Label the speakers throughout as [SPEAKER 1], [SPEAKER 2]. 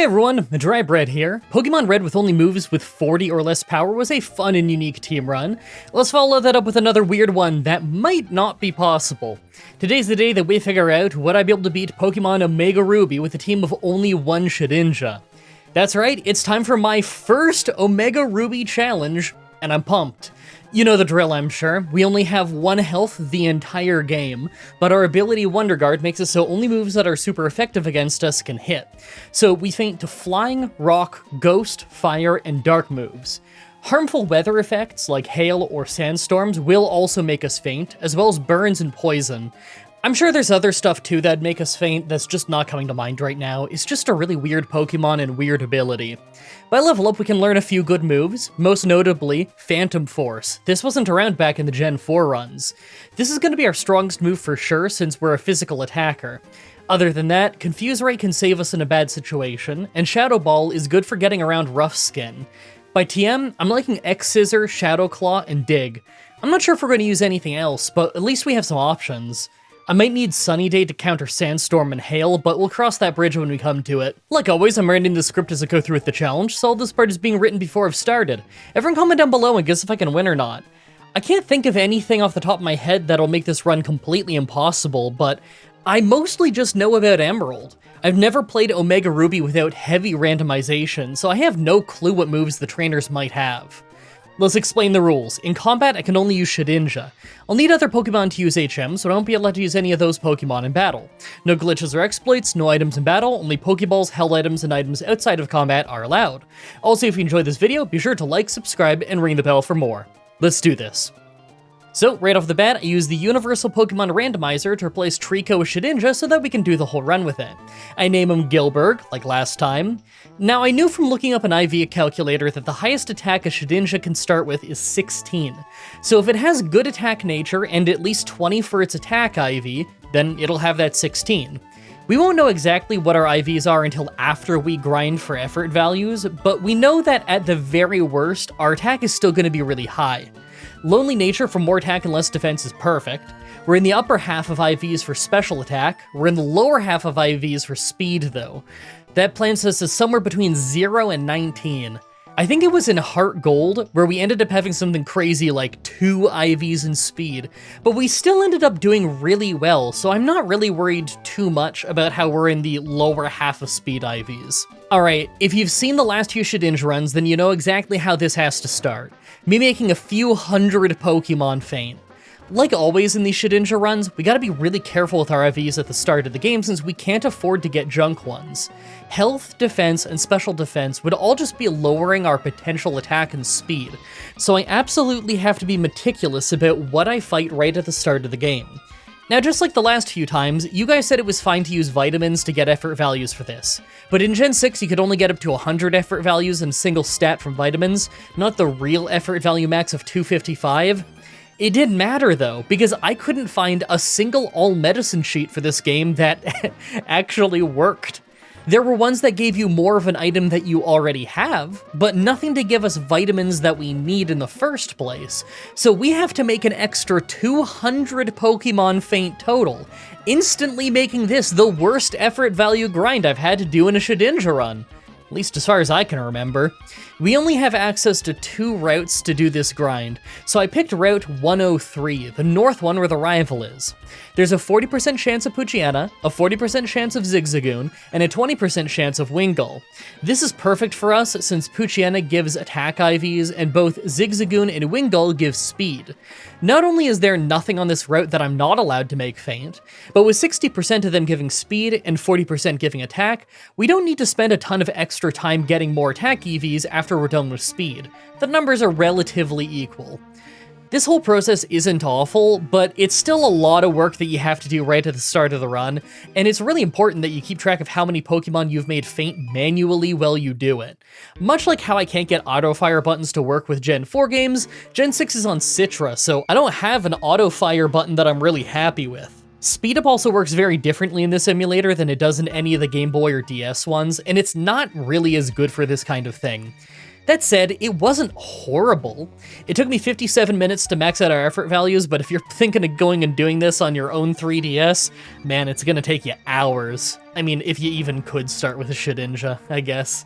[SPEAKER 1] everyone, Mah-Dry-Bread here. Pokemon Red with only moves with 40 or less power was a fun and unique team run. Let's follow that up with another weird one that might not be possible. Today's the day that we figure out would I be able to beat Pokemon Omega Ruby with a team of only one Shedinja. That's right, it's time for my first Omega Ruby challenge, and I'm pumped. You know the drill, I'm sure. We only have 1 health the entire game, but our ability Wonder Guard makes it so only moves that are super effective against us can hit. So we feint to Flying, Rock, Ghost, Fire, and Dark moves. Harmful weather effects like hail or sandstorms will also make us faint, as well as burns and poison. I'm sure there's other stuff too that'd make us faint that's just not coming to mind right now. It's just a really weird Pokemon and weird ability. By level up, we can learn a few good moves, most notably Phantom Force. This wasn't around back in the Gen 4 runs. This is going to be our strongest move for sure since we're a physical attacker. Other than that, Confuse Ray can save us in a bad situation, and Shadow Ball is good for getting around Rough Skin. By TM, I'm liking X-Scissor, Shadow Claw, and Dig. I'm not sure if we're going to use anything else, but at least we have some options. I might need Sunny Day to counter Sandstorm and Hail, but we'll cross that bridge when we come to it. Like always, I'm writing the script as I go through with the challenge, so all this part is being written before I've started. Everyone comment down below and guess if I can win or not. I can't think of anything off the top of my head that'll make this run completely impossible, but I mostly just know about Emerald. I've never played Omega Ruby without heavy randomization, so I have no clue what moves the trainers might have. Let's explain the rules. In combat, I can only use Shedinja. I'll need other Pokemon to use HM, so I won't be allowed to use any of those Pokemon in battle. No glitches or exploits, no items in battle, only Pokeballs, held items, and items outside of combat are allowed. Also, if you enjoyed this video, be sure to like, subscribe, and ring the bell for more. Let's do this. So, right off the bat, I use the Universal Pokemon Randomizer to replace Trico with Shedinja so that we can do the whole run with it. I name him Gilberg, like last time. Now, I knew from looking up an IV calculator that the highest attack a Shedinja can start with is 16. So if it has good attack nature and at least 20 for its attack IV, then it'll have that 16. We won't know exactly what our IVs are until after we grind for effort values, but we know that at the very worst, our attack is still going to be really high. Lonely Nature for more attack and less defense is perfect. We're in the upper half of IVs for special attack. We're in the lower half of IVs for speed, though. That plants us as somewhere between 0 and 19. I think it was in Heart Gold, where we ended up having something crazy like 2 IVs in speed, but we still ended up doing really well, so I'm not really worried too much about how we're in the lower half of speed IVs. Alright, if you've seen the last few Shedinja runs, then you know exactly how this has to start. Me making a few hundred Pokemon faint. Like always in these Shedinja runs, we gotta be really careful with our IVs at the start of the game since we can't afford to get junk ones. Health, defense, and special defense would all just be lowering our potential attack and speed, so I absolutely have to be meticulous about what I fight right at the start of the game. Now, just like the last few times, you guys said it was fine to use vitamins to get effort values for this, but in Gen 6 you could only get up to 100 effort values in a single stat from vitamins, not the real effort value max of 255. It didn't matter though, because I couldn't find a single all-medicine sheet for this game that actually worked. There were ones that gave you more of an item that you already have, but nothing to give us vitamins that we need in the first place. So we have to make an extra 200 Pokemon faint total, instantly making this the worst effort value grind I've had to do in a Shedinja run. At least as far as I can remember. We only have access to 2 routes to do this grind, so I picked Route 103, the north one where the rival is. There's a 40% chance of Poochyena, a 40% chance of Zigzagoon, and a 20% chance of Wingull. This is perfect for us since Poochyena gives attack IVs and both Zigzagoon and Wingull give speed. Not only is there nothing on this route that I'm not allowed to make faint, but with 60% of them giving speed and 40% giving attack, we don't need to spend a ton of extra time getting more attack EVs after we're done with speed. The numbers are relatively equal. This whole process isn't awful, but it's still a lot of work that you have to do right at the start of the run, and it's really important that you keep track of how many Pokemon you've made faint manually while you do it. Much like how I can't get auto-fire buttons to work with Gen 4 games, Gen 6 is on Citra, so I don't have an auto-fire button that I'm really happy with. Speed up also works very differently in this emulator than it does in any of the Game Boy or DS ones, and it's not really as good for this kind of thing. That said, it wasn't horrible. It took me 57 minutes to max out our effort values, but if you're thinking of going and doing this on your own 3DS, man, it's gonna take you hours. I mean, if you even could start with a Shedinja, I guess.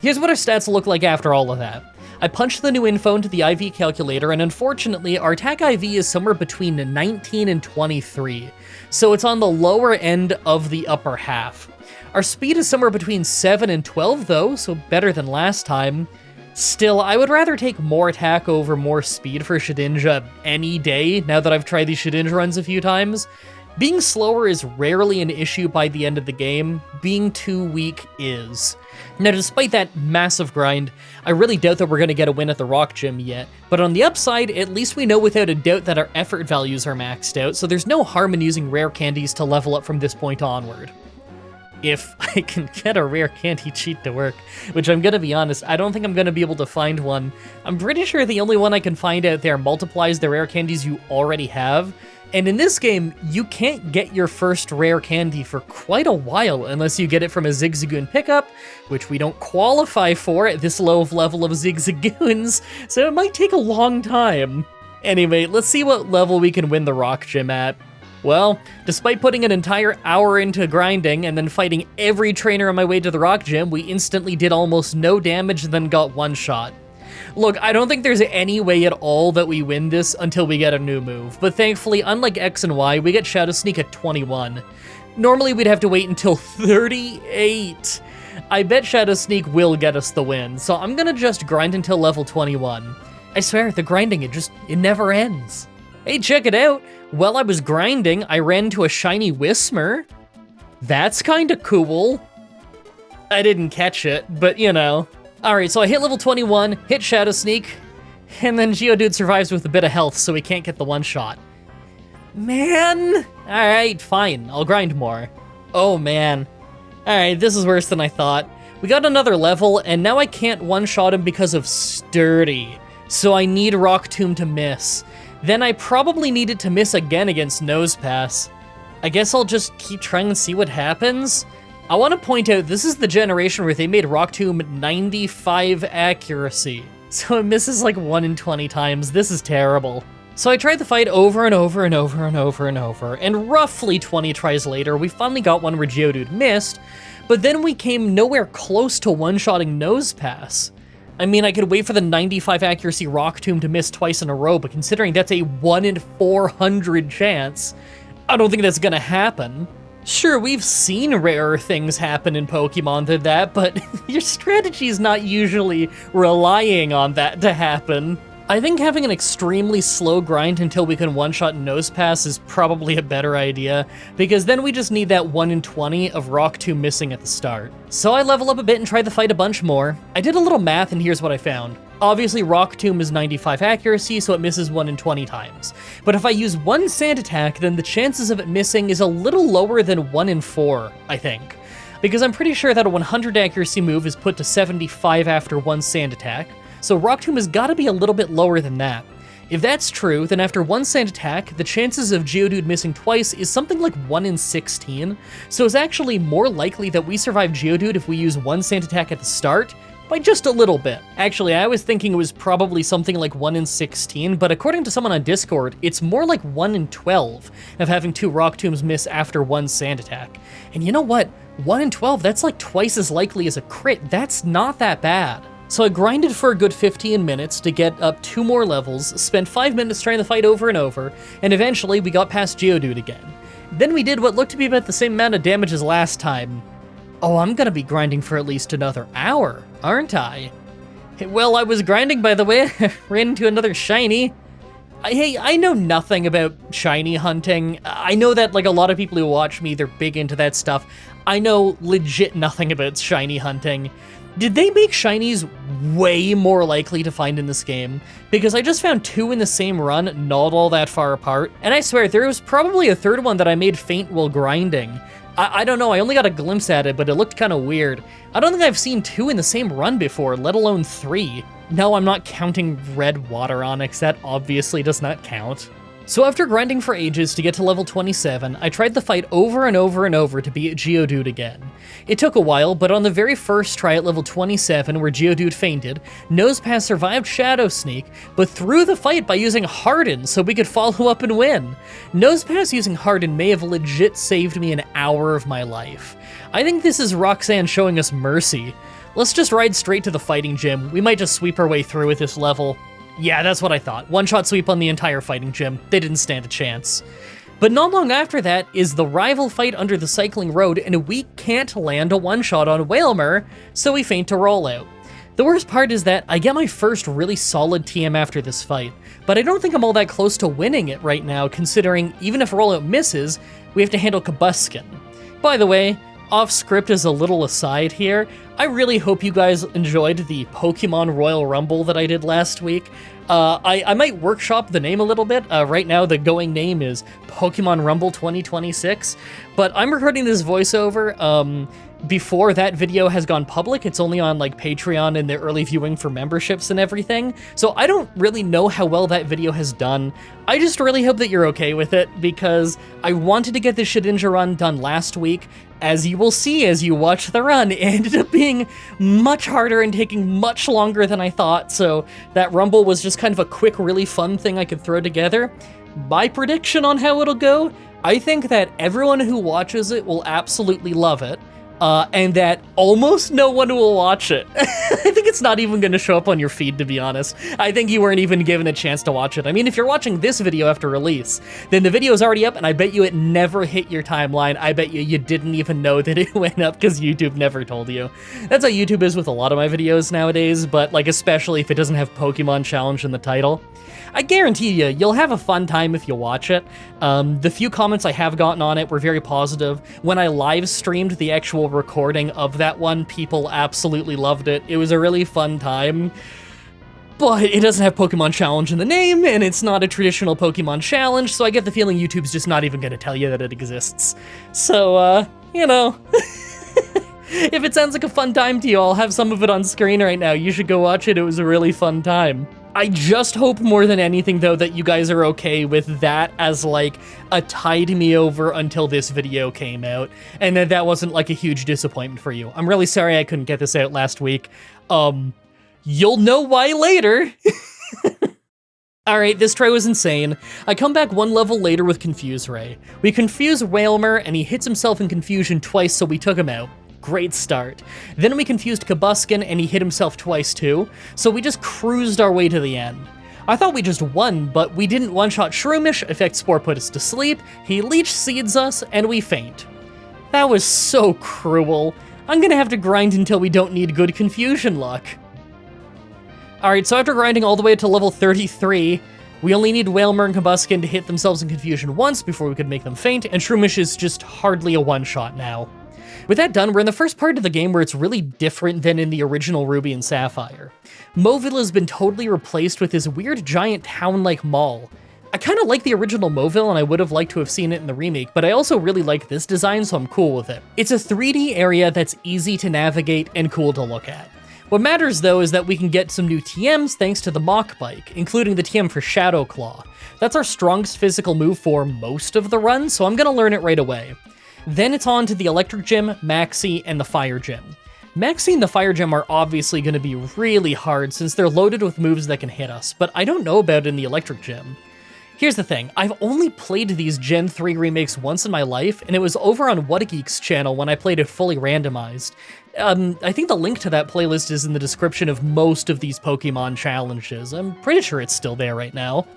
[SPEAKER 1] Here's what our stats look like after all of that. I punched the new info into the IV calculator, and unfortunately, our attack IV is somewhere between 19 and 23, so it's on the lower end of the upper half. Our speed is somewhere between 7 and 12 though, so better than last time. Still, I would rather take more attack over more speed for Shedinja any day, now that I've tried these Shedinja runs a few times. Being slower is rarely an issue by the end of the game, being too weak is. Now, despite that massive grind, I really doubt that we're going to get a win at the Rock Gym yet, but on the upside, at least we know without a doubt that our effort values are maxed out, so there's no harm in using rare candies to level up from this point onward. If I can get a rare candy cheat to work, which I'm gonna be honest, I don't think I'm gonna be able to find one. I'm pretty sure the only one I can find out there multiplies the rare candies you already have, and in this game, you can't get your first rare candy for quite a while unless you get it from a Zigzagoon pickup, which we don't qualify for at this low level of Zigzagoons, so it might take a long time. Anyway, let's see what level we can win the Rock Gym at. Well, despite putting an entire hour into grinding and then fighting every trainer on my way to the Rock Gym, we instantly did almost no damage and then got one shot. Look, I don't think there's any way at all that we win this until we get a new move, but thankfully, unlike X and Y, we get Shadow Sneak at 21. Normally, we'd have to wait until 38. I bet Shadow Sneak will get us the win, so I'm gonna just grind until level 21. I swear, the grinding, it never ends. Hey, check it out! While I was grinding, I ran into a shiny Whismer. That's kinda cool. I didn't catch it, but you know. Alright, so I hit level 21, hit Shadow Sneak, and then Geodude survives with a bit of health, so he can't get the one-shot. Man! Alright, fine, I'll grind more. Oh man. Alright, this is worse than I thought. We got another level, and now I can't one-shot him because of Sturdy. So I need Rock Tomb to miss. Then I probably need it to miss again against Nose Pass. I guess I'll just keep trying and see what happens. I want to point out, this is the generation where they made Rock Tomb 95 accuracy. So it misses like 1 in 20 times. This is terrible. So I tried the fight over and over and over and over and over, and roughly 20 tries later, we finally got one where Geodude missed, but then we came nowhere close to one-shotting Nose Pass. I mean, I could wait for the 95 accuracy Rock Tomb to miss twice in a row, but considering that's a 1 in 400 chance, I don't think that's gonna happen. Sure, we've seen rarer things happen in Pokemon than that, but your strategy's not usually relying on that to happen. I think having an extremely slow grind until we can one-shot Nose Pass is probably a better idea, because then we just need that 1 in 20 of Rock Tomb missing at the start. So I level up a bit and try the fight a bunch more. I did a little math and here's what I found. Obviously Rock Tomb is 95 accuracy, so it misses 1 in 20 times. But if I use one Sand Attack, then the chances of it missing is a little lower than 1 in 4, I think. Because I'm pretty sure that a 100 accuracy move is put to 75 after one Sand Attack, so Rock Tomb has got to be a little bit lower than that. If that's true, then after one Sand Attack, the chances of Geodude missing twice is something like 1 in 16, so it's actually more likely that we survive Geodude if we use one Sand Attack at the start, by just a little bit. Actually, I was thinking it was probably something like 1 in 16, but according to someone on Discord, it's more like 1 in 12 of having 2 Rock Tombs miss after one Sand Attack. And you know what? 1 in 12, that's like twice as likely as a crit. That's not that bad. So I grinded for a good 15 minutes to get up 2 more levels, spent 5 minutes trying the fight over and over, and eventually we got past Geodude again. Then we did what looked to be about the same amount of damage as last time. Oh, I'm gonna be grinding for at least another hour, aren't I? Well, I was grinding, by the way. I ran into another shiny. Hey, I know nothing about shiny hunting. I know that, like, a lot of people who watch me, they're big into that stuff. I know legit nothing about shiny hunting. Did they make shinies way more likely to find in this game? Because I just found 2 in the same run, not all that far apart, and I swear, there was probably a third one that I made faint while grinding. I don't know, I only got a glimpse at it, but it looked kind of weird. I don't think I've seen 2 in the same run before, let alone 3. No, I'm not counting red water onyx, that obviously does not count. So after grinding for ages to get to level 27, I tried the fight over and over and over to beat Geodude again. It took a while, but on the very first try at level 27 where Geodude fainted, Nosepass survived Shadow Sneak, but threw the fight by using Harden so we could follow up and win. Nosepass using Harden may have legit saved me an hour of my life. I think this is Roxanne showing us mercy. Let's just ride straight to the fighting gym. We might just sweep our way through with this level. Yeah, that's what I thought. One-shot sweep on the entire fighting gym. They didn't stand a chance. But not long after that is the rival fight under the cycling road, and we can't land a one-shot on Wailmer, so we feint to rollout. The worst part is that I get my first really solid TM after this fight, but I don't think I'm all that close to winning it right now, considering even if rollout misses, we have to handle Kabuskin. By the way, off script as a little aside here, I really hope you guys enjoyed the Pokemon Royal Rumble that I did last week. I might workshop the name a little bit. Right now the going name is Pokemon Rumble 2026, but I'm recording this voiceover before that video has gone public. It's only on like Patreon and the early viewing for memberships and everything, so I don't really know how well that video has done. I just really hope that you're okay with it, because I wanted to get the Shedinja run done last week. As you will see as you watch the run, it ended up being much harder and taking much longer than I thought, so that Rumble was just kind of a quick, really fun thing I could throw together. My prediction on how it'll go, I think that everyone who watches it will absolutely love it, and that almost no one will watch it. I think it's not even gonna show up on your feed, to be honest. I think you weren't even given a chance to watch it. I mean, if you're watching this video after release, then the video is already up, and I bet you it never hit your timeline. I bet you didn't even know that it went up because YouTube never told you. That's how YouTube is with a lot of my videos nowadays, but like especially if it doesn't have Pokemon Challenge in the title. I guarantee you'll have a fun time if you watch it. The few comments I have gotten on it were very positive. When I live streamed the actual recording of that one, people absolutely loved it. It was a really fun time, but it doesn't have Pokemon Challenge in the name, and it's not a traditional Pokemon Challenge, so I get the feeling YouTube's just not even gonna tell you that it exists. So, you know, if it sounds like a fun time to you, I'll have some of it on screen right now. You should go watch it. It was a really fun time. I just hope more than anything, though, that you guys are okay with that as, like, a tide me over until this video came out, and that wasn't, like, a huge disappointment for you. I'm really sorry I couldn't get this out last week. You'll know why later. Alright, this try was insane. I come back one level later with Confuse Ray. We confuse Wailmer, and he hits himself in confusion twice, so we took him out. Great start. Then we confused Kabuskin, and he hit himself twice too, so we just cruised our way to the end. I thought we just won, but we didn't one-shot Shroomish, Effect Spore put us to sleep, he Leech Seeds us, and we faint. That was so cruel. I'm gonna have to grind until we don't need good confusion luck. Alright, so after grinding all the way to level 33, we only need Wailmer and Kabuskin to hit themselves in confusion once before we could make them faint, and Shroomish is just hardly a one-shot now. With that done, we're in the first part of the game where it's really different than in the original Ruby and Sapphire. Mauville has been totally replaced with this weird giant town-like mall. I kind of like the original Mauville, and I would have liked to have seen it in the remake, but I also really like this design, so I'm cool with it. It's a 3D area that's easy to navigate and cool to look at. What matters, though, is that we can get some new TMs thanks to the Mach Bike, including the TM for Shadow Claw. That's our strongest physical move for most of the run, so I'm gonna learn it right away. Then it's on to the Electric Gym, Maxie, and the Fire Gym. Maxie and the Fire Gym are obviously going to be really hard since they're loaded with moves that can hit us, but I don't know about it in the Electric Gym. Here's the thing, I've only played these Gen 3 remakes once in my life, and it was over on Whatageek's channel when I played it fully randomized. I think the link to that playlist is in the description of most of these Pokemon challenges. I'm pretty sure it's still there right now.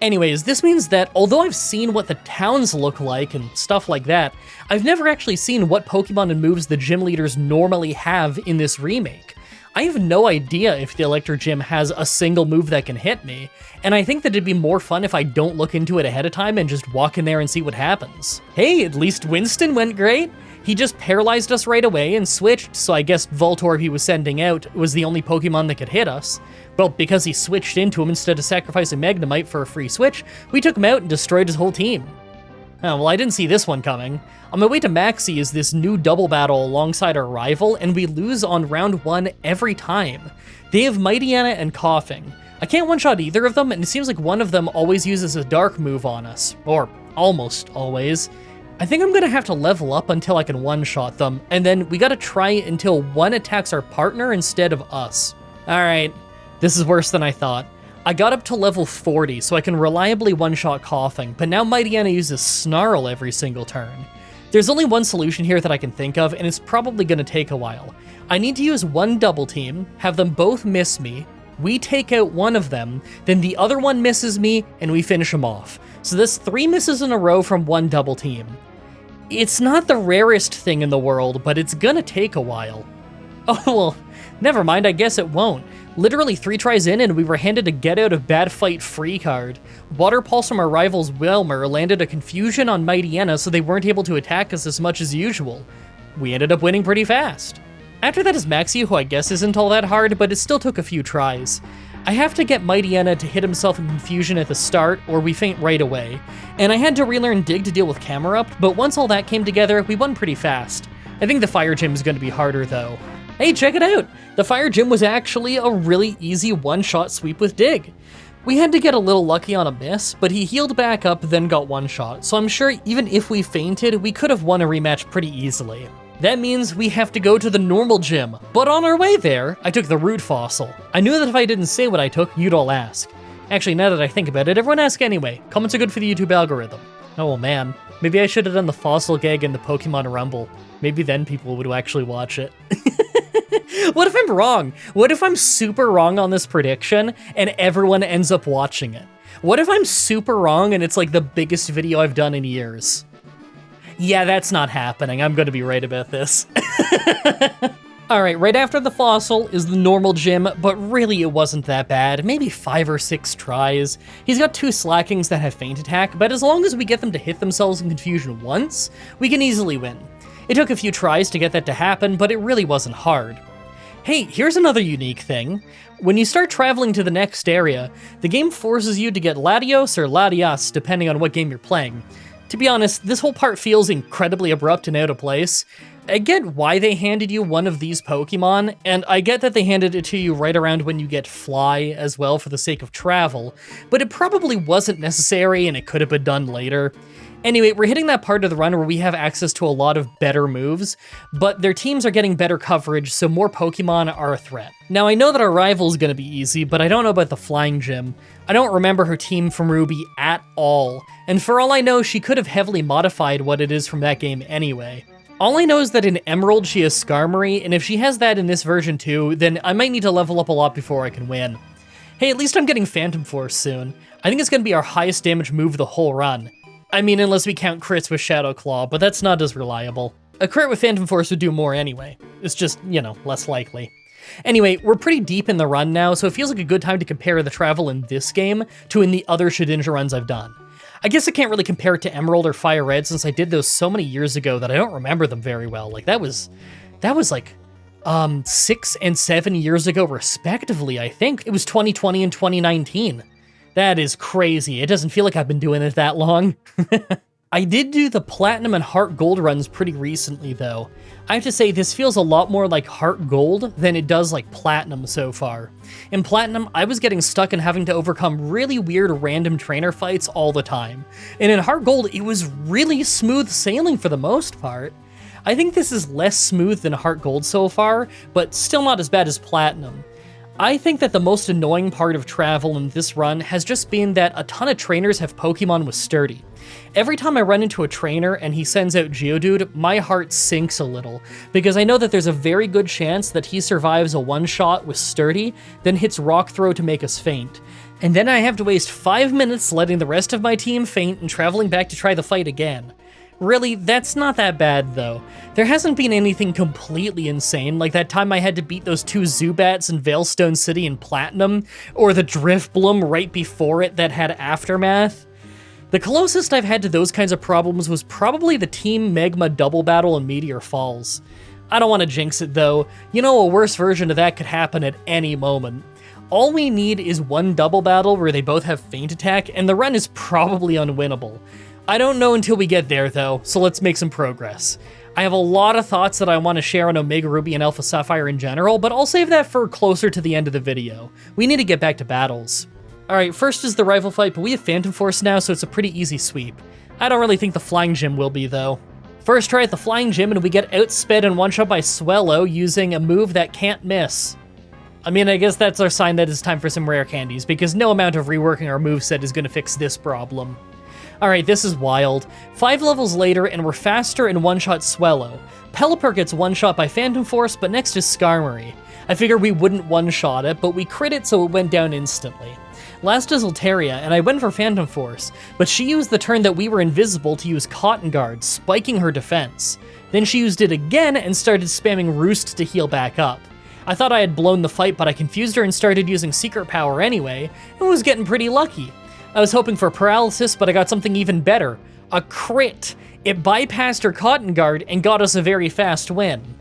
[SPEAKER 1] Anyways, this means that although I've seen what the towns look like and stuff like that, I've never actually seen what Pokemon and moves the gym leaders normally have in this remake. I have no idea if the Electric Gym has a single move that can hit me, and I think that it'd be more fun if I don't look into it ahead of time and just walk in there and see what happens. Hey, at least Winston went great. He just paralyzed us right away and switched, so I guess Voltorb he was sending out was the only Pokemon that could hit us. Well, because he switched into him instead of sacrificing Magnemite for a free switch, we took him out and destroyed his whole team. Oh, well, I didn't see this one coming. On my way to Maxie is this new double battle alongside our rival, and we lose on round 1 every time. They have Mightyena and Coughing. I can't one-shot either of them, and it seems like one of them always uses a dark move on us, or almost always. I think I'm gonna have to level up until I can one-shot them, and then we gotta try until one attacks our partner instead of us. Alright, this is worse than I thought. I got up to level 40, so I can reliably one-shot Coughing, but now Mightyena uses Snarl every single turn. There's only one solution here that I can think of, and it's probably gonna take a while. I need to use one double team, have them both miss me, we take out one of them, then the other one misses me, and we finish them off. So that's 3 misses in a row from one double team. It's not the rarest thing in the world, but it's gonna take a while. Oh, well, never mind, I guess it won't. Literally 3 tries in and we were handed a get out of bad fight free card. Water Pulse from our rivals Wilmer landed a confusion on Mightyena, so they weren't able to attack us as much as usual. We ended up winning pretty fast. After that is Maxi, who I guess isn't all that hard, but it still took a few tries. I have to get Mightyena to hit himself in confusion at the start, or we faint right away. And I had to relearn Dig to deal with Camerupt, but once all that came together, we won pretty fast. I think the Fire Gym is going to be harder though. Hey, check it out! The Fire Gym was actually a really easy one-shot sweep with Dig. We had to get a little lucky on a miss, but he healed back up, then got one shot, so I'm sure even if we fainted, we could have won a rematch pretty easily. That means we have to go to the normal gym, but on our way there, I took the root fossil. I knew that if I didn't say what I took, you'd all ask. Actually, now that I think about it, everyone ask anyway. Comments are good for the YouTube algorithm. Oh man, maybe I should have done the fossil gag in the Pokemon Rumble. Maybe then people would actually watch it. What if I'm wrong? What if I'm super wrong on this prediction and everyone ends up watching it? What if I'm super wrong and it's like the biggest video I've done in years? Yeah, that's not happening. I'm gonna be right about this. Alright, right after the fossil is the normal gym, but really it wasn't that bad. Maybe 5 or 6 tries. He's got 2 slackings that have feint attack, but as long as we get them to hit themselves in confusion once, we can easily win. It took a few tries to get that to happen, but it really wasn't hard. Hey, here's another unique thing. When you start traveling to the next area, the game forces you to get Latios or Latias, depending on what game you're playing. To be honest, this whole part feels incredibly abrupt and out of place. I get why they handed you one of these Pokemon, and I get that they handed it to you right around when you get Fly as well for the sake of travel, but it probably wasn't necessary and it could have been done later. Anyway, we're hitting that part of the run where we have access to a lot of better moves, but their teams are getting better coverage, so more Pokemon are a threat. Now, I know that our rival is going to be easy, but I don't know about the Flying Gym. I don't remember her team from Ruby at all, and for all I know, she could have heavily modified what it is from that game anyway. All I know is that in Emerald she has Skarmory, and if she has that in this version too, then I might need to level up a lot before I can win. Hey, at least I'm getting Phantom Force soon. I think it's going to be our highest damage move the whole run. I mean, unless we count crits with Shadow Claw, but that's not as reliable. A crit with Phantom Force would do more anyway. It's just, you know, less likely. Anyway, we're pretty deep in the run now, so it feels like a good time to compare the travel in this game to in the other Shedinja runs I've done. I guess I can't really compare it to Emerald or Fire Red since I did those so many years ago that I don't remember them very well. Like, that was like, 6 and 7 years ago respectively, I think. It was 2020 and 2019. That is crazy. It doesn't feel like I've been doing it that long. I did do the Platinum and Heart Gold runs pretty recently, though. I have to say, this feels a lot more like Heart Gold than it does like Platinum so far. In Platinum, I was getting stuck and having to overcome really weird random trainer fights all the time. And in Heart Gold, it was really smooth sailing for the most part. I think this is less smooth than Heart Gold so far, but still not as bad as Platinum. I think that the most annoying part of travel in this run has just been that a ton of trainers have Pokemon with Sturdy. Every time I run into a trainer and he sends out Geodude, my heart sinks a little, because I know that there's a very good chance that he survives a one-shot with Sturdy, then hits Rock Throw to make us faint. And then I have to waste 5 minutes letting the rest of my team faint and traveling back to try the fight again. Really, that's not that bad, though. There hasn't been anything completely insane, like that time I had to beat those 2 Zubats in Veilstone City in Platinum, or the Drifbloom right before it that had Aftermath. The closest I've had to those kinds of problems was probably the Team Magma double battle in Meteor Falls. I don't want to jinx it, though. You know, a worse version of that could happen at any moment. All we need is one double battle where they both have feint attack, and the run is probably unwinnable. I don't know until we get there, though, so let's make some progress. I have a lot of thoughts that I want to share on Omega Ruby and Alpha Sapphire in general, but I'll save that for closer to the end of the video. We need to get back to battles. Alright, first is the rival fight, but we have Phantom Force now, so it's a pretty easy sweep. I don't really think the Flying Gym will be, though. First try at the Flying Gym, and we get outsped and one-shot by Swellow using a move that can't miss. I mean, I guess that's our sign that it's time for some rare candies, because no amount of reworking our moveset is going to fix this problem. Alright, this is wild. 5 levels later, and we're faster and one-shot Swellow. Pelipper gets one-shot by Phantom Force, but next is Skarmory. I figured we wouldn't one-shot it, but we crit it so it went down instantly. Last is Altaria, and I went for Phantom Force, but she used the turn that we were invisible to use Cotton Guard, spiking her defense. Then she used it again and started spamming Roost to heal back up. I thought I had blown the fight, but I confused her and started using Secret Power anyway, and was getting pretty lucky. I was hoping for Paralysis, but I got something even better. A crit! It bypassed her Cotton Guard and got us a very fast win.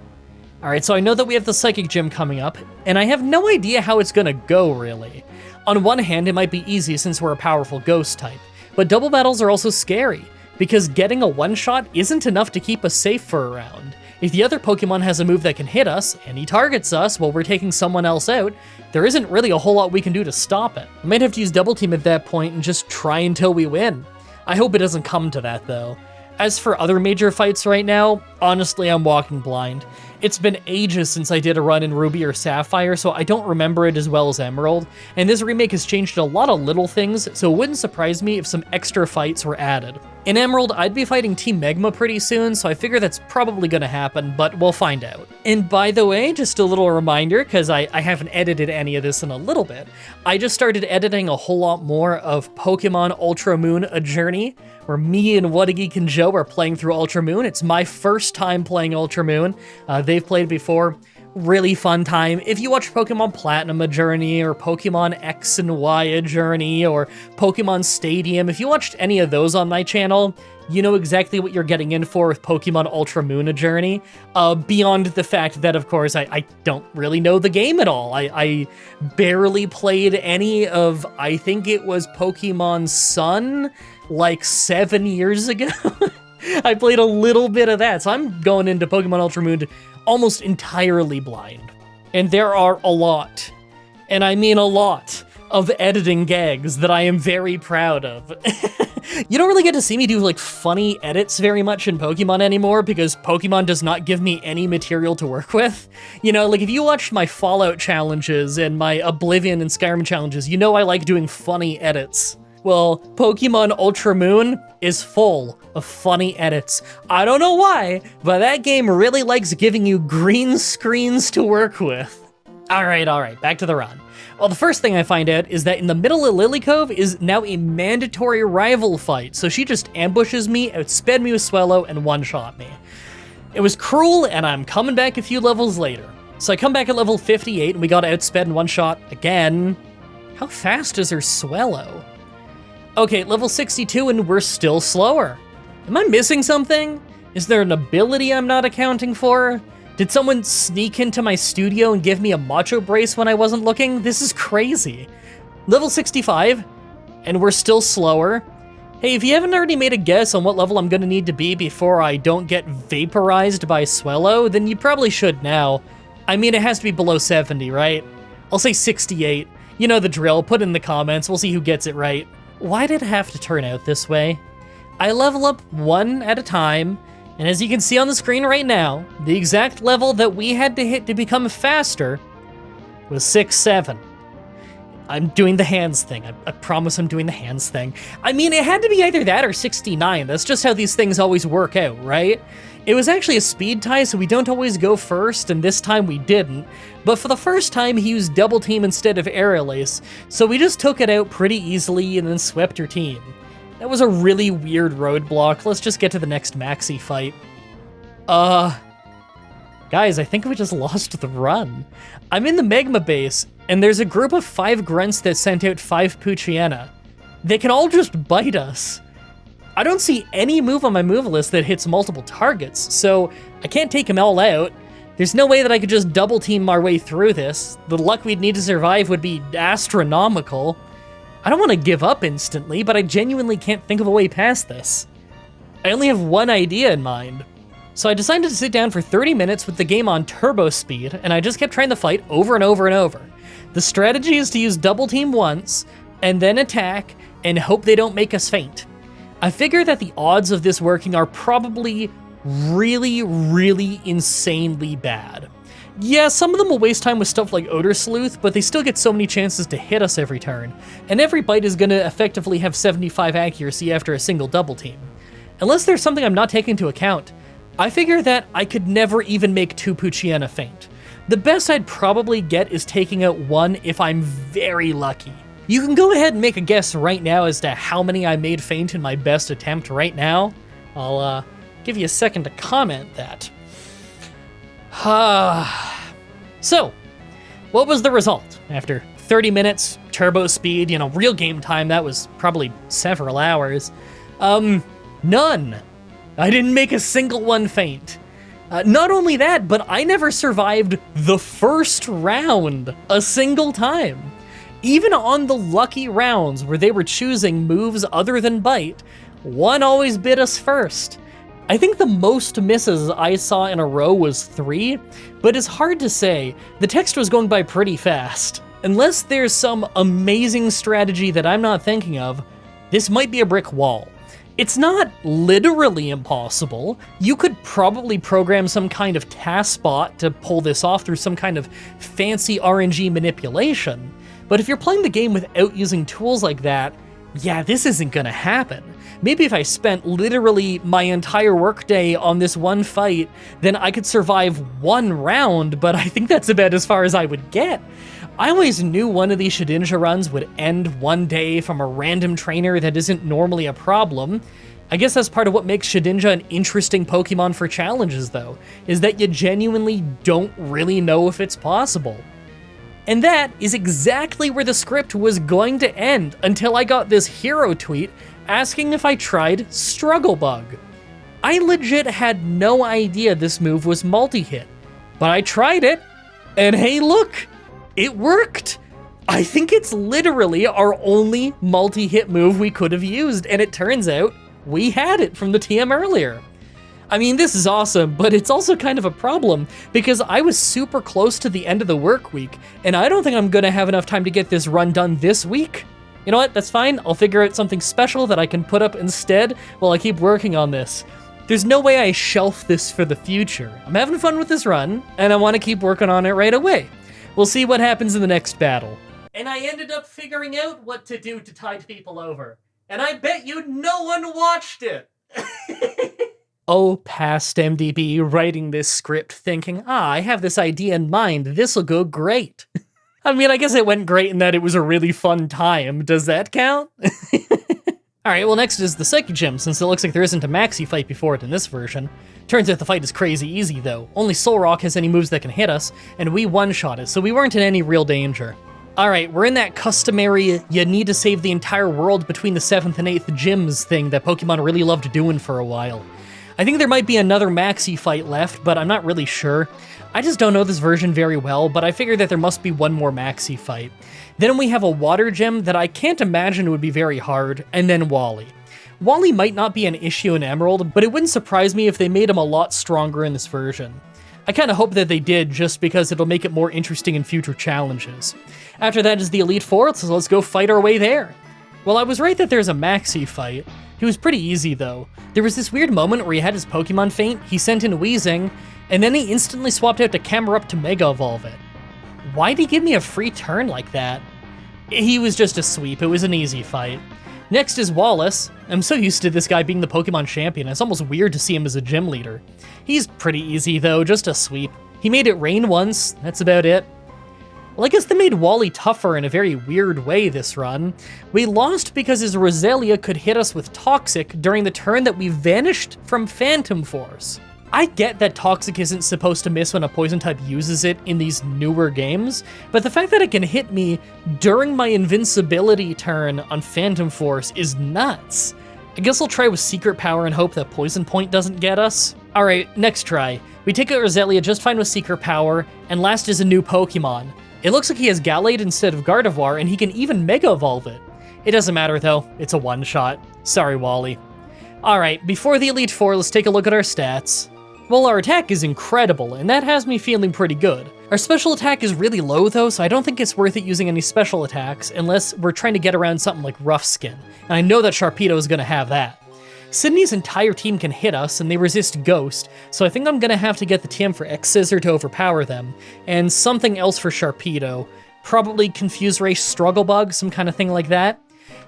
[SPEAKER 1] Alright, so I know that we have the Psychic Gym coming up, and I have no idea how it's gonna go, really. On one hand, it might be easy since we're a powerful Ghost type, but double battles are also scary, because getting a one-shot isn't enough to keep us safe for a round. If the other Pokemon has a move that can hit us, and he targets us while we're taking someone else out, there isn't really a whole lot we can do to stop it. We might have to use Double Team at that point and just try until we win. I hope it doesn't come to that, though. As for other major fights right now, honestly, I'm walking blind. It's been ages since I did a run in Ruby or Sapphire, so I don't remember it as well as Emerald, and this remake has changed a lot of little things, so it wouldn't surprise me if some extra fights were added. In Emerald, I'd be fighting Team Megma pretty soon, so I figure that's probably gonna happen, but we'll find out. And by the way, just a little reminder, because I haven't edited any of this in a little bit, I just started editing a whole lot more of Pokemon Ultra Moon A Journey, where me and Wadageek and Joe are playing through Ultra Moon. It's my first time playing Ultra Moon. They've played before. Really fun time. If you watch Pokemon Platinum A Journey, or Pokemon X and Y A Journey, or Pokemon Stadium, if you watched any of those on my channel, you know exactly what you're getting in for with Pokemon Ultra Moon A Journey. Beyond the fact that, of course, I don't really know the game at all. I barely played any of, I think it was Pokemon Sun, like 7 years ago. I played a little bit of that, so I'm going into Pokemon Ultra Moon almost entirely blind. And there are a lot, and I mean a lot, of editing gags that I am very proud of. You don't really get to see me do like funny edits very much in Pokemon anymore because Pokemon does not give me any material to work with. You know, like if you watched my Fallout challenges and my Oblivion and Skyrim challenges, you know I like doing funny edits. Well, Pokemon Ultra Moon is full of funny edits. I don't know why, but that game really likes giving you green screens to work with. Alright, back to the run. Well, the first thing I find out is that in the middle of Lilycove is now a mandatory rival fight, so she just ambushes me, outsped me with Swellow, and one-shot me. It was cruel, and I'm coming back a few levels later. So I come back at level 58, and we got outsped and one-shot again. How fast is her Swellow? Okay, level 62, and we're still slower. Am I missing something? Is there an ability I'm not accounting for? Did someone sneak into my studio and give me a Macho Brace when I wasn't looking? This is crazy. Level 65, and we're still slower. Hey, if you haven't already made a guess on what level I'm gonna need to be before I don't get vaporized by Swellow, then you probably should now. I mean, it has to be below 70, right? I'll say 68. You know the drill, put in the comments, we'll see who gets it right. Why did it have to turn out this way? I level up one at a time, and as you can see on the screen right now, the exact level that we had to hit to become faster was 6-7. I'm doing the hands thing. I promise I'm doing the hands thing. I mean, it had to be either that or 69. That's just how these things always work out, right? It was actually a speed tie, so we don't always go first, and this time we didn't. But for the first time, he used Double Team instead of Aerial Ace, so we just took it out pretty easily and then swept her team. That was a really weird roadblock. Let's just get to the next Maxi fight. Guys, I think we just lost the run. I'm in the Magma base, and there's a group of 5 grunts that sent out 5 Poochyena. They can all just bite us. I don't see any move on my move list that hits multiple targets, so I can't take them all out. There's no way that I could just double team our way through this. The luck we'd need to survive would be astronomical. I don't want to give up instantly, but I genuinely can't think of a way past this. I only have one idea in mind. So I decided to sit down for 30 minutes with the game on turbo speed, and I just kept trying to fight over and over and over. The strategy is to use double team once, and then attack, and hope they don't make us faint. I figure that the odds of this working are probably really, really insanely bad. Yeah, some of them will waste time with stuff like Odor Sleuth, but they still get so many chances to hit us every turn, and every bite is gonna effectively have 75 accuracy after a single double team. Unless there's something I'm not taking into account, I figure that I could never even make 2 Poochyena faint. The best I'd probably get is taking out 1 if I'm very lucky. You can go ahead and make a guess right now as to how many I made faint in my best attempt right now. I'll give you a second to comment that. So, what was the result? After 30 minutes, turbo speed, real game time, that was probably several hours. None. I didn't make a single one faint. Not only that, but I never survived the first round a single time. Even on the lucky rounds where they were choosing moves other than bite, one always bit us first. I think the most misses I saw in a row was 3, but it's hard to say. The text was going by pretty fast. Unless there's some amazing strategy that I'm not thinking of, this might be a brick wall. It's not literally impossible. You could probably program some kind of task bot to pull this off through some kind of fancy RNG manipulation. But if you're playing the game without using tools like that, yeah, this isn't gonna happen. Maybe if I spent literally my entire workday on this one fight, then I could survive 1 round, but I think that's about as far as I would get. I always knew one of these Shedinja runs would end one day from a random trainer that isn't normally a problem. I guess that's part of what makes Shedinja an interesting Pokemon for challenges though, is that you genuinely don't really know if it's possible. And that is exactly where the script was going to end until I got this hero tweet asking if I tried Struggle Bug. I legit had no idea this move was multi-hit, but I tried it, and hey look, it worked! I think it's literally our only multi-hit move we could have used, and it turns out we had it from the TM earlier. I mean, this is awesome, but it's also kind of a problem because I was super close to the end of the work week, and I don't think I'm gonna have enough time to get this run done this week. You know what, that's fine. I'll figure out something special that I can put up instead while I keep working on this. There's no way I shelf this for the future. I'm having fun with this run, and I want to keep working on it right away. We'll see what happens in the next battle. And I ended up figuring out what to do to tide people over. And I bet you no one watched it! Oh, past MDB writing this script thinking, I have this idea in mind, this'll go great. I mean, I guess it went great in that it was a really fun time. Does that count? Alright, well next is the Psychic Gym, since it looks like there isn't a maxi fight before it in this version. Turns out the fight is crazy easy though. Only Solrock has any moves that can hit us, and we one-shot it, so we weren't in any real danger. Alright, we're in that customary, you need to save the entire world between the 7th and 8th gyms thing that Pokemon really loved doing for a while. I think there might be another maxi fight left, but I'm not really sure. I just don't know this version very well, but I figured that there must be one more maxi fight. Then we have a water gym that I can't imagine would be very hard, and then Wally. Wally might not be an issue in Emerald, but it wouldn't surprise me if they made him a lot stronger in this version. I kinda hope that they did, just because it'll make it more interesting in future challenges. After that is the Elite Four, so let's go fight our way there. Well, I was right that there's a maxi fight. He was pretty easy though. There was this weird moment where he had his Pokemon faint, he sent in Weezing, and then he instantly swapped out to Camerupt to Mega Evolve it. Why'd he give me a free turn like that? He was just a sweep, it was an easy fight. Next is Wallace. I'm so used to this guy being the Pokemon champion, it's almost weird to see him as a gym leader. He's pretty easy though, just a sweep. He made it rain once, that's about it. Well, I guess they made Wally tougher in a very weird way this run. We lost because his Roselia could hit us with Toxic during the turn that we vanished from Phantom Force. I get that Toxic isn't supposed to miss when a poison type uses it in these newer games, but the fact that it can hit me during my invincibility turn on Phantom Force is nuts. I guess I'll try with Secret Power and hope that Poison Point doesn't get us. Alright, next try. We take out Roselia just fine with Secret Power, and last is a new Pokemon. It looks like he has Gallade instead of Gardevoir, and he can even Mega Evolve it. It doesn't matter though, it's a one-shot. Sorry, Wally. Alright, before the Elite Four, let's take a look at our stats. Well, our attack is incredible, and that has me feeling pretty good. Our special attack is really low though, so I don't think it's worth it using any special attacks unless we're trying to get around something like Rough Skin, and I know that Sharpedo is gonna have that. Sydney's entire team can hit us, and they resist Ghost, so I think I'm gonna have to get the TM for X-Scissor to overpower them, and something else for Sharpedo. Probably Confuse Ray Struggle Bug, some kind of thing like that.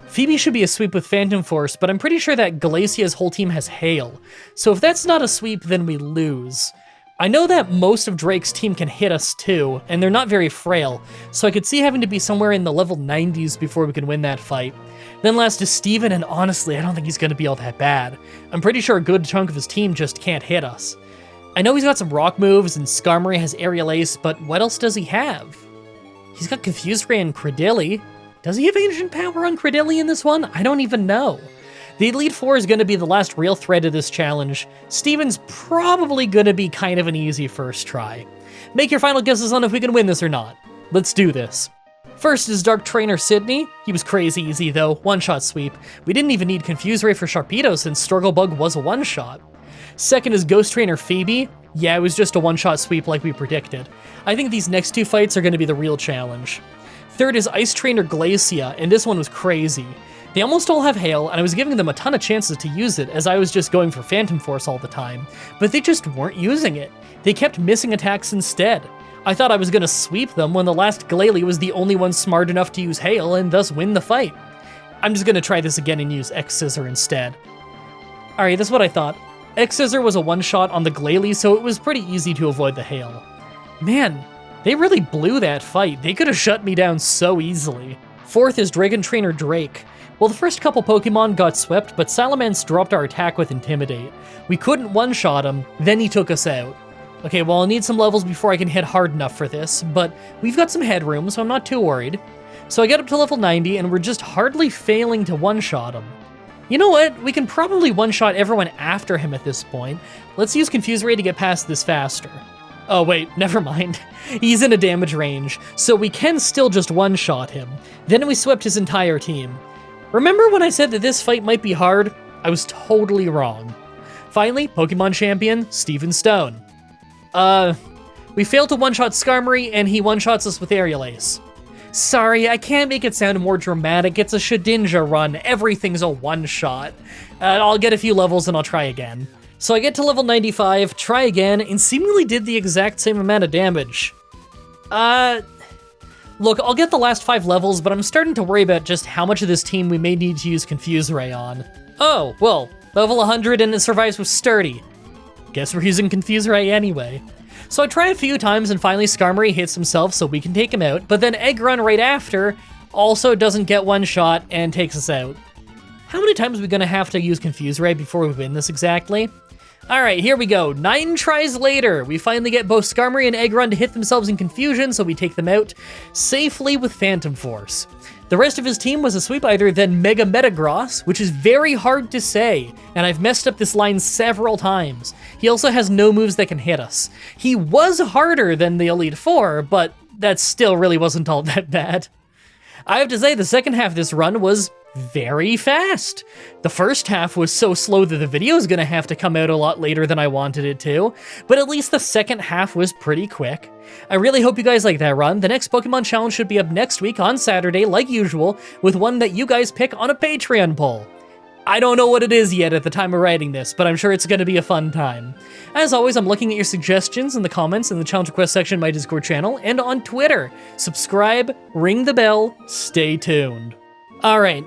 [SPEAKER 1] Phoebe should be a sweep with Phantom Force, but I'm pretty sure that Glacia's whole team has Hail, so if that's not a sweep, then we lose. I know that most of Drake's team can hit us too, and they're not very frail, so I could see having to be somewhere in the level 90s before we can win that fight. Then last is Steven, and honestly, I don't think he's going to be all that bad. I'm pretty sure a good chunk of his team just can't hit us. I know he's got some rock moves, and Skarmory has Aerial Ace, but what else does he have? He's got Confuse Ray and Credilli. Does he have Ancient Power on Credilli in this one? I don't even know. The Elite Four is going to be the last real threat of this challenge. Steven's probably going to be kind of an easy first try. Make your final guesses on if we can win this or not. Let's do this. First is Dark Trainer Sydney. He was crazy easy though, one-shot sweep. We didn't even need Confuse Ray for Sharpedo since Struggle Bug was a one-shot. Second is Ghost Trainer Phoebe. Yeah, it was just a one-shot sweep like we predicted. I think these next two fights are going to be the real challenge. Third is Ice Trainer Glacia, and this one was crazy. They almost all have Hail, and I was giving them a ton of chances to use it as I was just going for Phantom Force all the time, but they just weren't using it. They kept missing attacks instead. I thought I was going to sweep them when the last Glalie was the only one smart enough to use Hail and thus win the fight. I'm just going to try this again and use X-Scissor instead. Alright, that's what I thought. X-Scissor was a one-shot on the Glalie, so it was pretty easy to avoid the Hail. Man, they really blew that fight. They could have shut me down so easily. Fourth is Dragon Trainer Drake. Well, the first couple Pokemon got swept, but Salamence dropped our attack with Intimidate. We couldn't one-shot him, then he took us out. Okay, well, I'll need some levels before I can hit hard enough for this, but we've got some headroom, so I'm not too worried. So I get up to level 90, and we're just hardly failing to one-shot him. You know what? We can probably one-shot everyone after him at this point. Let's use Confuse Ray to get past this faster. Oh wait, never mind. He's in a damage range, so we can still just one-shot him. Then we swept his entire team. Remember when I said that this fight might be hard? I was totally wrong. Finally, Pokemon Champion, Steven Stone. We failed to one-shot Skarmory, and he one-shots us with Aerial Ace. Sorry, I can't make it sound more dramatic. It's a Shedinja run. Everything's a one-shot. I'll get a few levels and I'll try again. So I get to level 95, try again, and seemingly did the exact same amount of damage. Look, I'll get the last 5 levels, but I'm starting to worry about just how much of this team we may need to use Confuse Ray on. Oh, well, level 100 and it survives with Sturdy. Guess we're using Confuse Ray anyway. So I try a few times and finally Skarmory hits himself so we can take him out, but then Egg Run right after also doesn't get one shot and takes us out. How many times are we gonna have to use Confuse Ray before we win this exactly? Alright, here we go. 9 tries later, we finally get both Skarmory and Egg Run to hit themselves in confusion, so we take them out safely with Phantom Force. The rest of his team was a sweep either than Mega Metagross, which is very hard to say, and I've messed up this line several times. He also has no moves that can hit us. He was harder than the Elite Four, but that still really wasn't all that bad. I have to say, the second half of this run was very fast. The first half was so slow that the video is gonna have to come out a lot later than I wanted it to, but at least the second half was pretty quick. I really hope you guys like that run. The next Pokemon challenge should be up next week on Saturday, like usual, with one that you guys pick on a Patreon poll. I don't know what it is yet at the time of writing this, but I'm sure it's gonna be a fun time. As always, I'm looking at your suggestions in the comments in the challenge request section of my Discord channel and on Twitter. Subscribe, ring the bell, stay tuned. Alright.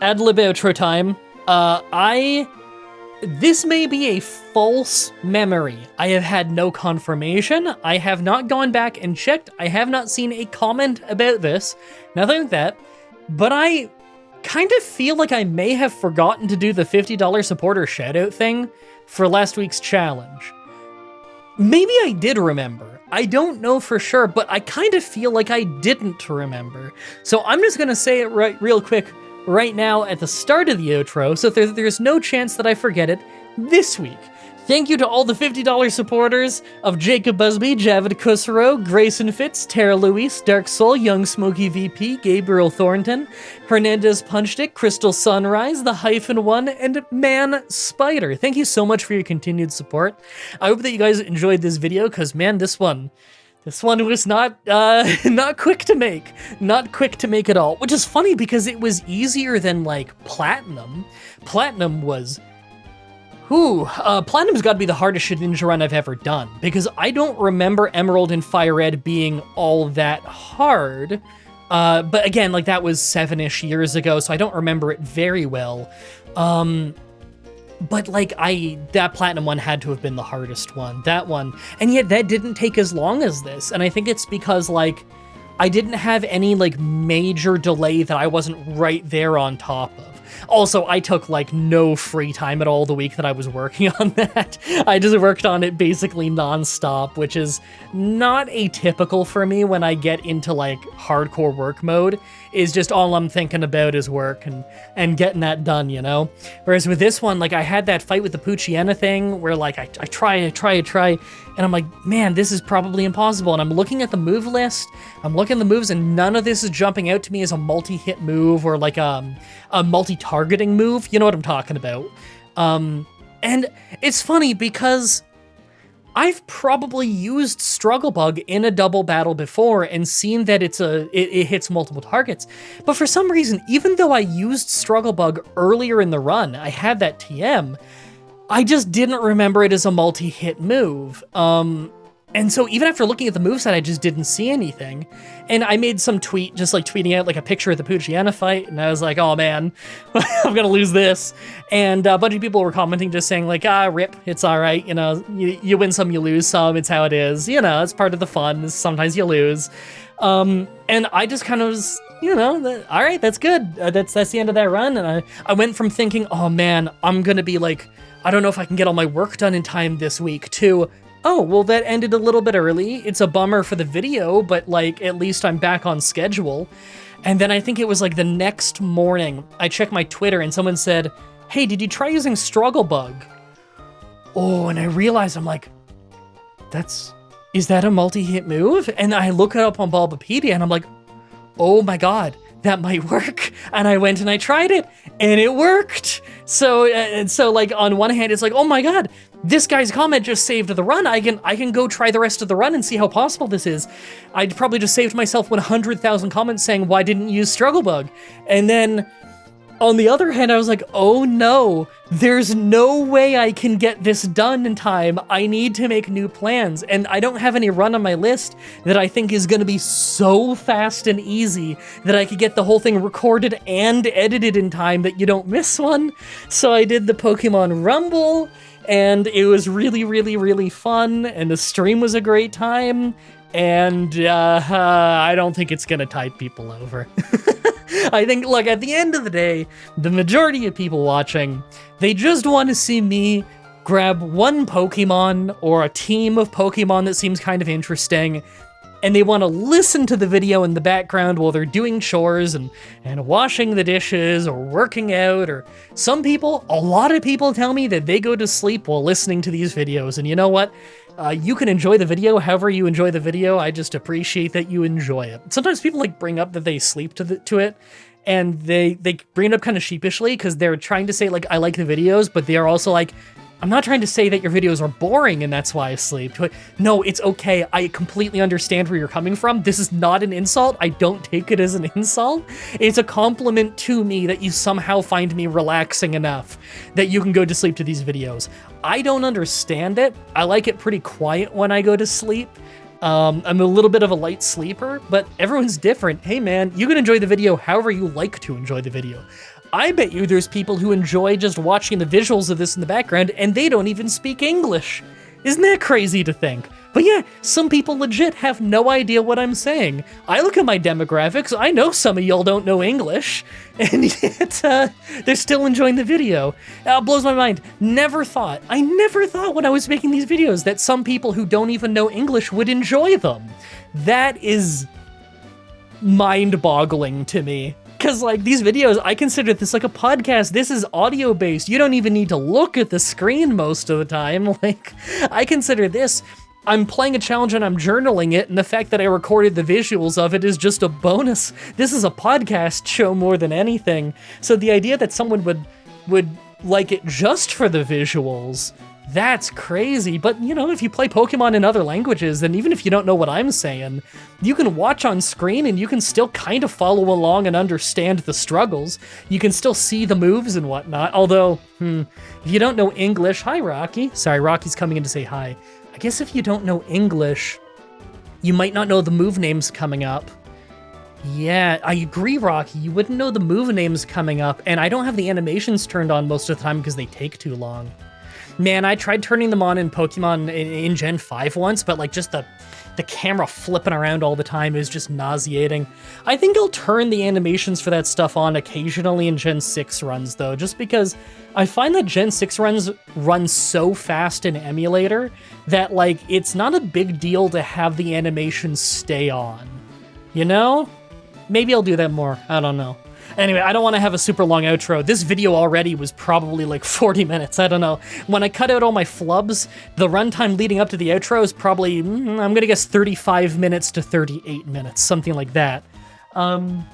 [SPEAKER 1] Ad lib outro time. This may be a false memory. I have had no confirmation. I have not gone back and checked. I have not seen a comment about this. Nothing like that. But I kind of feel like I may have forgotten to do the $50 supporter shoutout thing for last week's challenge. Maybe I did remember. I don't know for sure, but I kind of feel like I didn't remember. So I'm just gonna say it real quick right now at the start of the outro, so there's no chance that I forget it this week. Thank you to all the $50 supporters of Jacob Busby, Javid Kusaro, Grayson Fitz, Tara Luis, Dark Soul, Young Smoky VP, Gabriel Thornton, Hernandez Punchdick, Crystal Sunrise, The Hyphen One, and Man Spider. Thank you so much for your continued support. I hope that you guys enjoyed this video, because man, this one was not quick to make. Not quick to make at all, which is funny because it was easier than like Platinum. Platinum was... Platinum's got to be the hardest Shedinja run I've ever done, because I don't remember Emerald and Fire Red being all that hard. But again, like that was 7-ish years ago, so I don't remember it very well. But like that Platinum one had to have been the hardest one, that one. And yet that didn't take as long as this. And I think it's because like I didn't have any like major delay that I wasn't right there on top of. Also, I took like no free time at all the week that I was working on that. I just worked on it basically nonstop, which is not atypical for me when I get into like hardcore work mode, is just all I'm thinking about is work and getting that done, you know? Whereas with this one, like I had that fight with the Poochyena thing where like I try, and I'm like, man, this is probably impossible. And I'm looking at the move list, I'm looking at the moves, and none of this is jumping out to me as a multi-hit move or like a multi-targeting move. You know what I'm talking about. And it's funny because I've probably used Struggle Bug in a double battle before and seen that it hits multiple targets. But for some reason, even though I used Struggle Bug earlier in the run, I had that TM, I just didn't remember it as a multi-hit move. And so even after looking at the moveset, I just didn't see anything. And I made some tweet, just like tweeting out like a picture of the Poochyena fight, and I was like, oh man, I'm gonna lose this. And a bunch of people were commenting just saying like, rip, it's all right, you know, you win some, you lose some, it's how it is, you know, it's part of the fun, sometimes you lose. And I just kind of was, you know, all right, that's good. That's the end of that run. And I went from thinking, oh man, I'm gonna be like, I don't know if I can get all my work done in time this week, to, oh, well, that ended a little bit early. It's a bummer for the video, but like, at least I'm back on schedule. And then I think it was like the next morning, I checked my Twitter and someone said, hey, did you try using Struggle Bug? Oh, and I realized, I'm like, is that a multi-hit move? And I look it up on Bulbapedia and I'm like, oh my God, that might work. And I went and I tried it and it worked. So like on one hand, it's like, oh my God, this guy's comment just saved the run. I can go try the rest of the run and see how possible this is. I'd probably just saved myself 100,000 comments saying, why didn't you use Struggle Bug? And then on the other hand, I was like, oh no, there's no way I can get this done in time. I need to make new plans. And I don't have any run on my list that I think is going to be so fast and easy that I could get the whole thing recorded and edited in time that you don't miss one. So I did the Pokemon Rumble, and it was really, really, really fun, and the stream was a great time, and I don't think it's going to tide people over. I think, like, at the end of the day, the majority of people watching, they just want to see me grab one Pokemon or a team of Pokemon that seems kind of interesting, and they want to listen to the video in the background while they're doing chores and washing the dishes or working out. Or some people, a lot of people tell me that they go to sleep while listening to these videos, and you know what? You can enjoy the video however you enjoy the video. I just appreciate that you enjoy it. Sometimes people like bring up that they sleep to it, and they bring it up kind of sheepishly because they're trying to say like, I like the videos, but they are also like, I'm not trying to say that your videos are boring and that's why I sleep. No, it's okay. I completely understand where you're coming from. This is not an insult. I don't take it as an insult. It's a compliment to me that you somehow find me relaxing enough that you can go to sleep to these videos. I don't understand it. I like it pretty quiet when I go to sleep. I'm a little bit of a light sleeper, but everyone's different. Hey man, you can enjoy the video however you like to enjoy the video. I bet you there's people who enjoy just watching the visuals of this in the background and they don't even speak English. Isn't that crazy to think? But yeah, some people legit have no idea what I'm saying. I look at my demographics, I know some of y'all don't know English, and yet they're still enjoying the video. It blows my mind. I never thought when I was making these videos that some people who don't even know English would enjoy them. That is mind-boggling to me. Because, like, these videos, I consider this like a podcast. This is audio-based. You don't even need to look at the screen most of the time. Like, I consider this, I'm playing a challenge and I'm journaling it, and the fact that I recorded the visuals of it is just a bonus. This is a podcast show more than anything. So the idea that someone would like it just for the visuals, that's crazy. But, you know, if you play Pokemon in other languages, then even if you don't know what I'm saying, you can watch on screen and you can still kind of follow along and understand the struggles. You can still see the moves and whatnot. Although, if you don't know English, hi, Rocky. Sorry, Rocky's coming in to say hi. I guess if you don't know English, you might not know the move names coming up. Yeah, I agree, Rocky. You wouldn't know the move names coming up, and I don't have the animations turned on most of the time because they take too long. Man, I tried turning them on in Pokemon in Gen 5 once, but like just the camera flipping around all the time is just nauseating. I think I'll turn the animations for that stuff on occasionally in Gen 6 runs though, just because I find that Gen 6 runs run so fast in emulator that like it's not a big deal to have the animations stay on. You know? Maybe I'll do that more. I don't know. Anyway, I don't want to have a super long outro. This video already was probably like 40 minutes. I don't know. When I cut out all my flubs, the runtime leading up to the outro is probably, I'm going to guess 35 minutes to 38 minutes, something like that. Oh,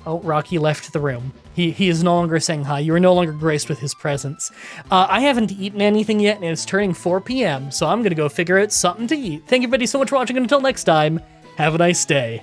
[SPEAKER 1] Rocky left the room. He is no longer saying hi. You are no longer graced with his presence. I haven't eaten anything yet, and it's turning 4 p.m., so I'm going to go figure out something to eat. Thank you everybody so much for watching, and until next time, have a nice day.